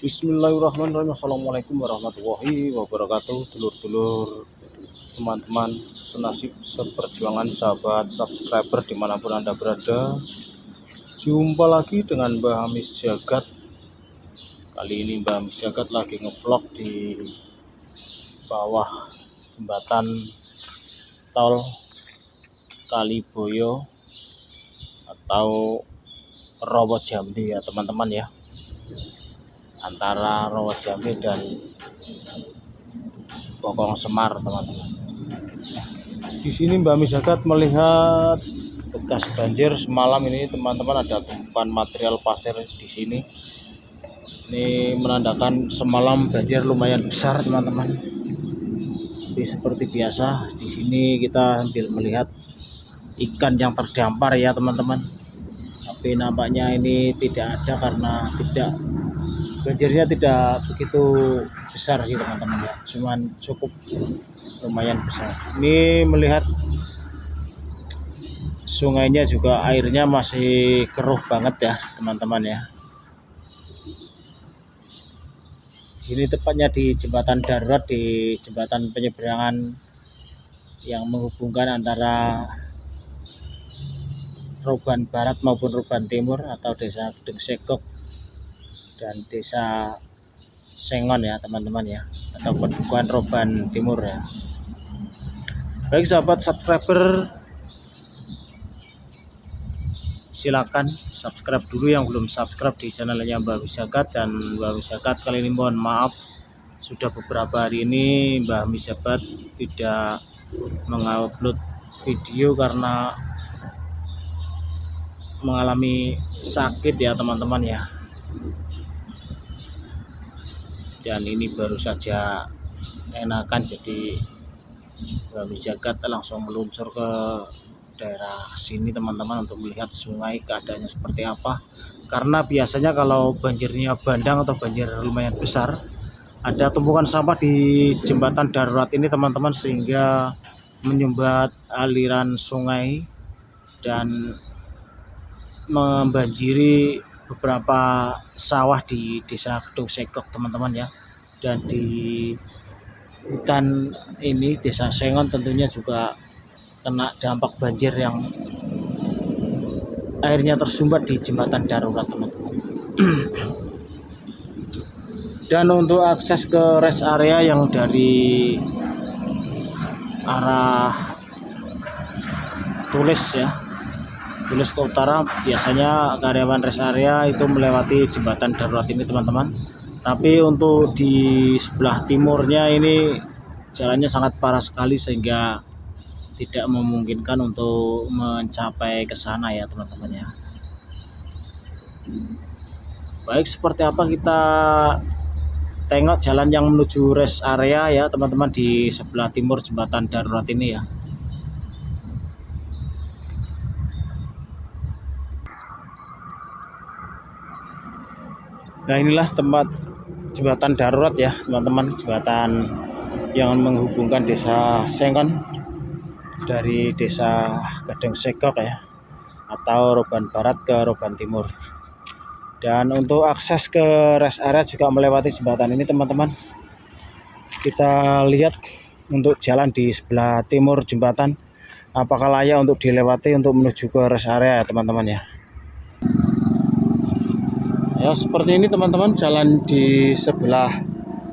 Bismillahirrahmanirrahim. Assalamualaikum warahmatullahi wabarakatuh. Dulur-dulur, teman-teman senasib seperjuangan, sahabat subscriber dimanapun Anda berada. Jumpa lagi dengan Mbah Hamis Jagat. Kali ini Mbah Hamis Jagat lagi ngevlog di bawah jembatan tol Kaliboyo atau Rawajambi ya teman-teman ya, antara Rawajambi dan Bokong Semar teman-teman. Di sini Mbah Hamis Jagat melihat bekas banjir semalam ini teman-teman, ada tumpukan material pasir di sini. Ini menandakan semalam banjir lumayan besar teman-teman. Jadi seperti biasa di sini kita sambil melihat ikan yang terdampar ya teman-teman. Tapi nampaknya ini tidak ada karena banjirnya tidak begitu besar sih teman-teman ya, cuman cukup lumayan besar. Ini melihat sungainya juga airnya masih keruh banget ya teman-teman ya. Ini tepatnya di jembatan darurat, di jembatan penyeberangan yang menghubungkan antara Roban Barat maupun Roban Timur atau desa Gedung Sekok dan desa Sengon ya teman-teman ya, atau bukan Roban Timur ya. Baik sahabat subscriber, silakan subscribe dulu yang belum subscribe di channelnya Mbah Hamis Jagat. Dan Mbah Hamis Jagat kali ini mohon maaf, sudah beberapa hari ini Mbah Hamis Jagat tidak mengupload video karena mengalami sakit ya teman-teman ya. Dan ini baru saja enakan, jadi Mbah Hamis Jagat langsung meluncur ke daerah sini teman-teman untuk melihat sungai keadaannya seperti apa. Karena biasanya kalau banjirnya bandang atau banjir lumayan besar, ada tumpukan sampah di jembatan darurat ini teman-teman, sehingga menyumbat aliran sungai dan membanjiri beberapa sawah di desa Gedung Sekok teman-teman ya. Dan di hutan ini desa Sengon tentunya juga kena dampak banjir yang airnya tersumbat di jembatan darurat teman-teman. Dan untuk akses ke rest area yang dari arah Tulis ke utara, biasanya karyawan rest area itu melewati jembatan darurat ini teman-teman. Tapi untuk di sebelah timurnya ini jalannya sangat parah sekali, sehingga tidak memungkinkan untuk mencapai ke sana ya teman-teman ya. Baik, seperti apa kita tengok jalan yang menuju rest area ya teman-teman, di sebelah timur jembatan darurat ini ya. Nah, inilah tempat jembatan darurat ya teman-teman, jembatan yang menghubungkan desa Sengon dari desa Gedung Sekok ya, atau Roban Barat ke Roban Timur. Dan untuk akses ke rest area juga melewati jembatan ini teman-teman. Kita lihat untuk jalan di sebelah timur jembatan, apakah layak untuk dilewati untuk menuju ke rest area ya teman-teman ya. Ya seperti ini teman-teman, jalan di sebelah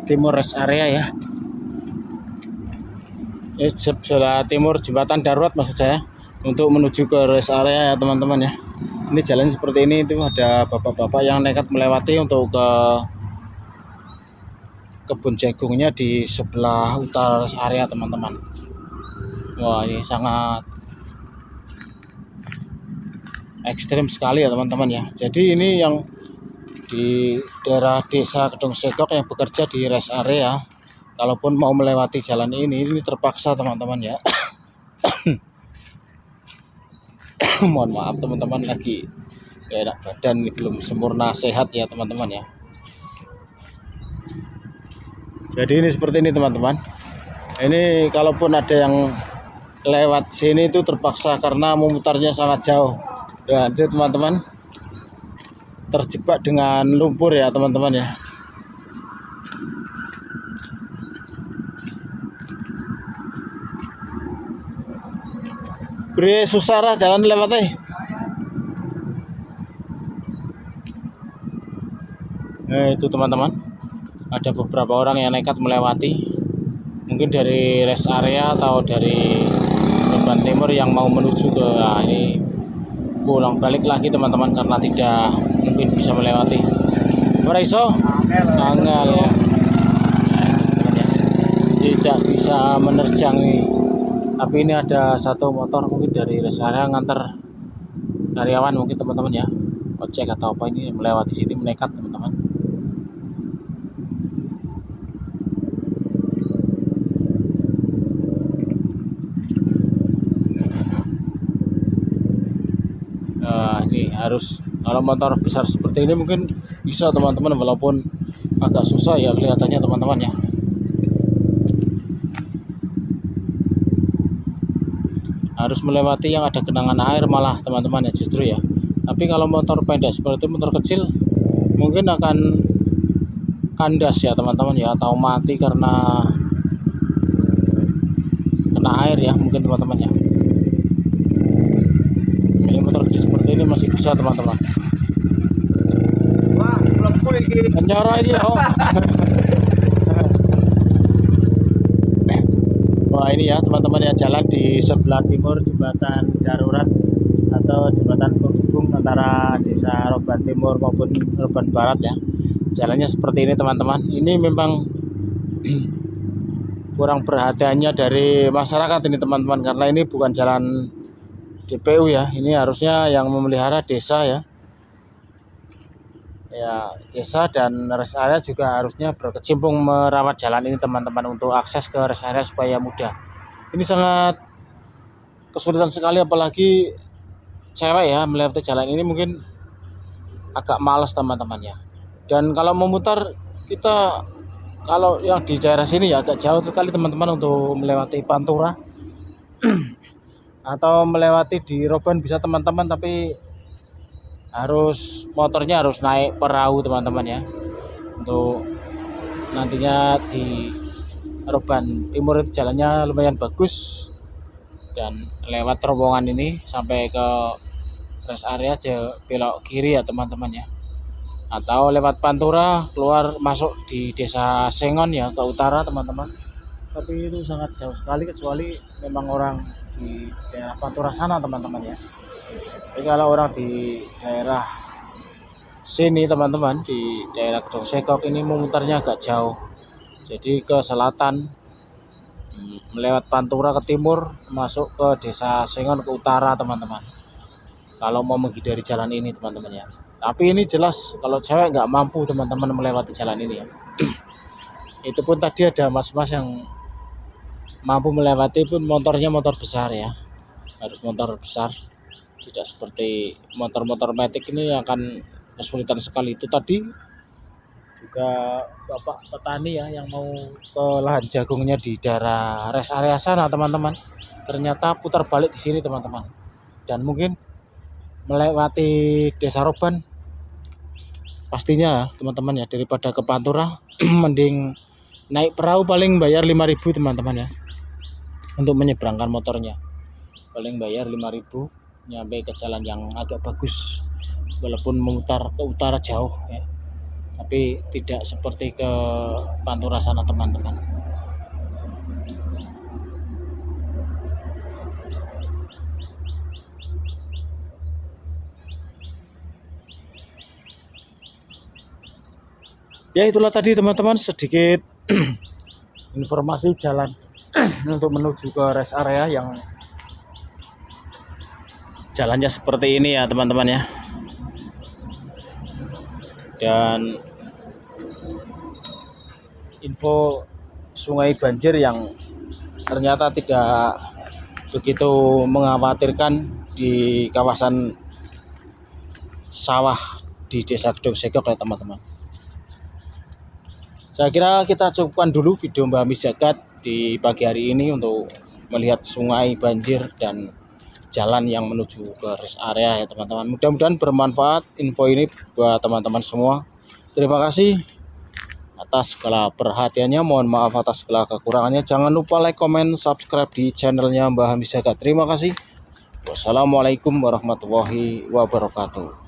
timur rest area ya. Sebelah timur jembatan darurat maksud saya, untuk menuju ke rest area ya teman-teman ya. Ini jalan seperti ini, itu ada bapak-bapak yang nekat melewati untuk ke kebun jagungnya di sebelah utara rest area teman-teman. Wah, ini sangat ekstrim sekali ya teman-teman ya. Jadi ini yang di daerah desa Gedung Sekok yang bekerja di rest area, kalaupun mau melewati jalan ini terpaksa teman-teman ya. Mohon maaf teman-teman, lagi enak badan, belum sempurna sehat ya teman-teman ya. Jadi ini seperti ini teman-teman. Ini kalaupun ada yang lewat sini itu terpaksa karena memutarnya sangat jauh. Dan itu teman-teman terjebak dengan lumpur ya teman-teman ya. Bre susah lah jalan lewatnya. Nah, itu teman-teman, ada beberapa orang yang nekat melewati, mungkin dari rest area atau dari Roban Timur yang mau menuju ke ini pulang balik lagi teman-teman, karena tidak mungkin bisa melewati. Ora iso? Angel ya. Tidak bisa menerjang nih. Tapi ini ada satu motor mungkin dari rest area nganter karyawan mungkin teman-teman ya, ojek atau apa, ini melewati sini menekat teman-teman. Ini harus, kalau motor besar seperti ini mungkin bisa teman-teman, walaupun agak susah ya kelihatannya teman-teman ya. Harus melewati yang ada genangan air malah teman-teman ya, justru ya. Tapi kalau motor pendek seperti itu, motor kecil, mungkin akan kandas ya teman-teman ya, atau mati karena kena air ya mungkin teman-teman ya. Ini motor kecil seperti ini masih bisa teman-teman. Wah, mlebu iki. Nyoro ini ya. Wah, ini ya teman-teman ya, jalan di sebelah timur jembatan darurat atau jembatan penghubung antara desa Roban Timur maupun Roban Barat ya. Jalannya seperti ini teman-teman. Ini memang kurang perhatiannya dari masyarakat ini teman-teman, karena ini bukan jalan DPU ya. Ini harusnya yang memelihara desa ya. Ya, desa dan rest area juga harusnya berkecimpung merawat jalan ini teman-teman, untuk akses ke rest area supaya mudah. Ini sangat kesulitan sekali, apalagi cewek ya melewati jalan ini mungkin agak males teman-teman ya. Dan kalau memutar, kita kalau yang di daerah sini ya agak jauh sekali teman-teman untuk melewati Pantura atau melewati di Roban bisa teman-teman, tapi motornya harus naik perahu teman-teman ya, untuk nantinya di Roban Timur itu jalannya lumayan bagus, dan lewat terowongan ini sampai ke rest area aja belok kiri ya teman-teman ya, atau lewat Pantura keluar masuk di desa Sengon ya ke utara teman-teman. Tapi itu sangat jauh sekali, kecuali memang orang di daerah Pantura sana teman-teman ya. Tapi kalau orang di daerah sini teman-teman, di daerah Gedong Sekok ini memutarnya agak jauh, jadi ke selatan, melewat Pantura ke timur, masuk ke desa Sengon ke utara teman-teman, kalau mau menghindari jalan ini teman-teman ya. Tapi ini jelas kalau cewek nggak mampu teman-teman melewati jalan ini ya. Itu pun tadi ada mas-mas yang mampu melewati, pun motornya motor besar ya, harus motor besar, tidak seperti motor-motor metik ini yang akan kesulitan sekali. Itu tadi juga bapak petani ya yang mau ke lahan jagungnya di daerah rest area sana teman-teman, ternyata putar balik di sini teman-teman, dan mungkin melewati desa Roban pastinya teman-teman ya, daripada ke Pantura mending naik perahu, paling bayar 5.000 teman-teman ya, untuk menyeberangkan motornya paling bayar 5.000, nyampe ke jalan yang agak bagus, walaupun memutar ke utara jauh ya, tapi tidak seperti ke Pantura sana teman-teman. Ya itulah tadi teman-teman, sedikit informasi jalan untuk menuju ke rest area yang jalannya seperti ini ya teman-teman ya. Dan info sungai banjir yang ternyata tidak begitu mengkhawatirkan di kawasan sawah di desa Gedong Sekok ya teman-teman. Saya kira kita cukupkan dulu video Mbah Mis Jagat di pagi hari ini untuk melihat sungai banjir dan jalan yang menuju ke rest area ya teman-teman. Mudah-mudahan bermanfaat info ini buat teman-teman semua. Terima kasih atas segala perhatiannya. Mohon maaf atas segala kekurangannya. Jangan lupa like, comment, subscribe di channelnya Mbah Mis Jagat. Terima kasih. Wassalamualaikum warahmatullahi wabarakatuh.